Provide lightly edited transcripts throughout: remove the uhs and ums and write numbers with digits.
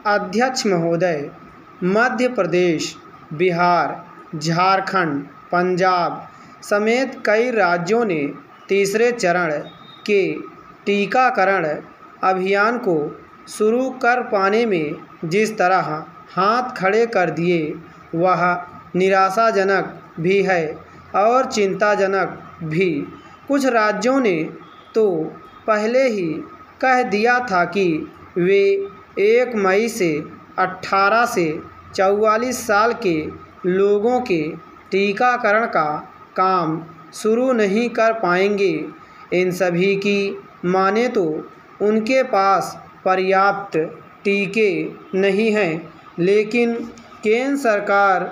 अध्यक्ष महोदय, मध्य प्रदेश, बिहार, झारखंड, पंजाब समेत कई राज्यों ने तीसरे चरण के टीकाकरण अभियान को शुरू कर पाने में जिस तरह हाथ खड़े कर दिए वह निराशाजनक भी है और चिंताजनक भी। कुछ राज्यों ने तो पहले ही कह दिया था कि वे 1 मई से 18 से 44 साल के लोगों के टीकाकरण का काम शुरू नहीं कर पाएंगे। इन सभी की माने तो उनके पास पर्याप्त टीके नहीं हैं, लेकिन केंद्र सरकार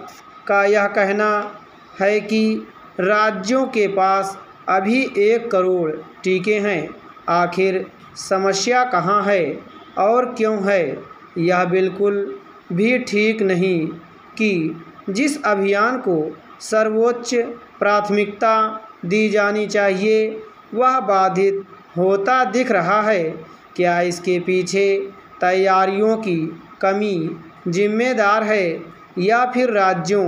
का यह कहना है कि राज्यों के पास अभी 1 करोड़ टीके हैं। आखिर समस्या कहाँ है और क्यों है? यह बिल्कुल भी ठीक नहीं कि जिस अभियान को सर्वोच्च प्राथमिकता दी जानी चाहिए वह बाधित होता दिख रहा है। क्या इसके पीछे तैयारियों की कमी जिम्मेदार है या फिर राज्यों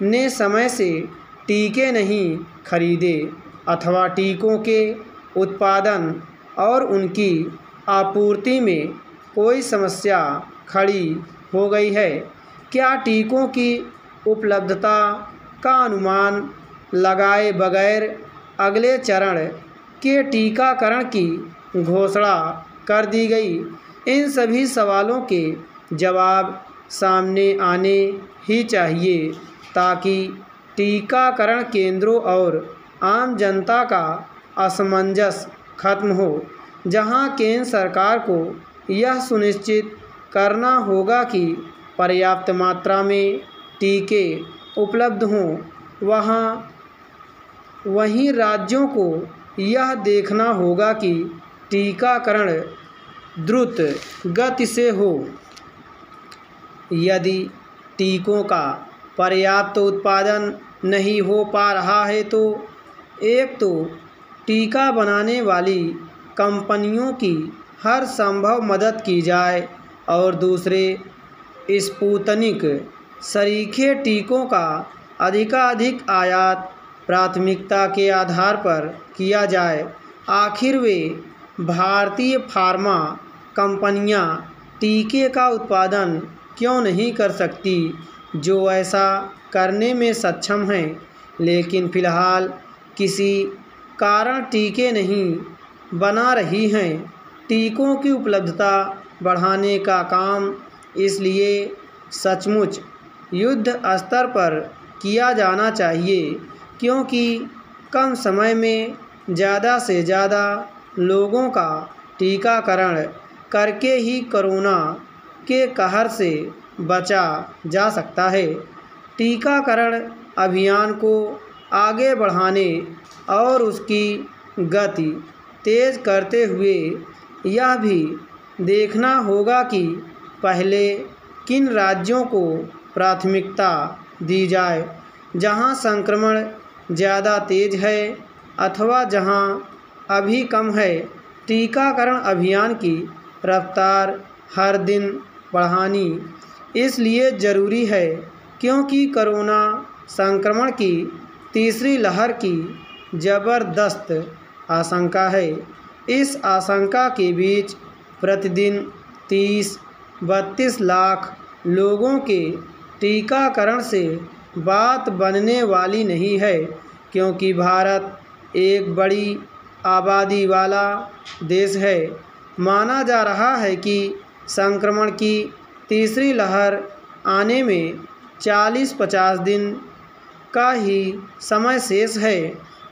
ने समय से टीके नहीं खरीदे अथवा टीकों के उत्पादन और उनकी आपूर्ति में कोई समस्या खड़ी हो गई है? क्या टीकों की उपलब्धता का अनुमान लगाए बगैर अगले चरण के टीकाकरण की घोषणा कर दी गई? इन सभी सवालों के जवाब सामने आने ही चाहिए ताकि टीकाकरण केंद्रों और आम जनता का असमंजस खत्म हो। जहां केंद्र सरकार को यह सुनिश्चित करना होगा कि पर्याप्त मात्रा में टीके उपलब्ध हों, वहीं राज्यों को यह देखना होगा कि टीकाकरण द्रुत गति से हो। यदि टीकों का पर्याप्त उत्पादन नहीं हो पा रहा है तो एक तो टीका बनाने वाली कंपनियों की हर संभव मदद की जाए और दूसरे स्पुतनिक सरीखे टीकों का अधिकाधिक आयात प्राथमिकता के आधार पर किया जाए। आखिर वे भारतीय फार्मा कंपनियां टीके का उत्पादन क्यों नहीं कर सकती जो ऐसा करने में सक्षम हैं, लेकिन फ़िलहाल किसी कारण टीके नहीं बना रही हैं। टीकों की उपलब्धता बढ़ाने का काम इसलिए सचमुच युद्ध स्तर पर किया जाना चाहिए क्योंकि कम समय में ज़्यादा से ज़्यादा लोगों का टीकाकरण करके ही कोरोना के कहर से बचा जा सकता है। टीकाकरण अभियान को आगे बढ़ाने और उसकी गति तेज़ करते हुए यह भी देखना होगा कि पहले किन राज्यों को प्राथमिकता दी जाए, जहां संक्रमण ज़्यादा तेज़ है अथवा जहां अभी कम है। टीकाकरण अभियान की रफ्तार हर दिन बढ़ानी इसलिए ज़रूरी है क्योंकि कोरोना संक्रमण की तीसरी लहर की ज़बरदस्त आशंका है। इस आशंका के बीच प्रतिदिन 30-32 लाख लोगों के टीकाकरण से बात बनने वाली नहीं है क्योंकि भारत एक बड़ी आबादी वाला देश है। माना जा रहा है कि संक्रमण की तीसरी लहर आने में 40-50 दिन का ही समय शेष है।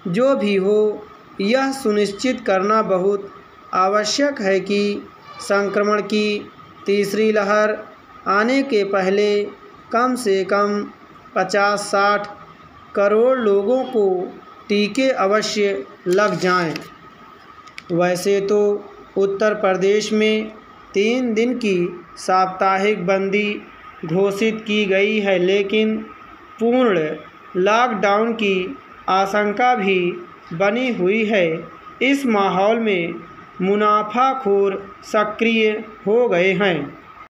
जो भी हो, यह सुनिश्चित करना बहुत आवश्यक है कि संक्रमण की तीसरी लहर आने के पहले कम से कम 50-60 करोड़ लोगों को टीके अवश्य लग जाएं। वैसे तो उत्तर प्रदेश में 3 दिन की साप्ताहिक बंदी घोषित की गई है, लेकिन पूर्ण लॉकडाउन की आशंका भी बनी हुई है। इस माहौल में मुनाफाखोर सक्रिय हो गए हैं।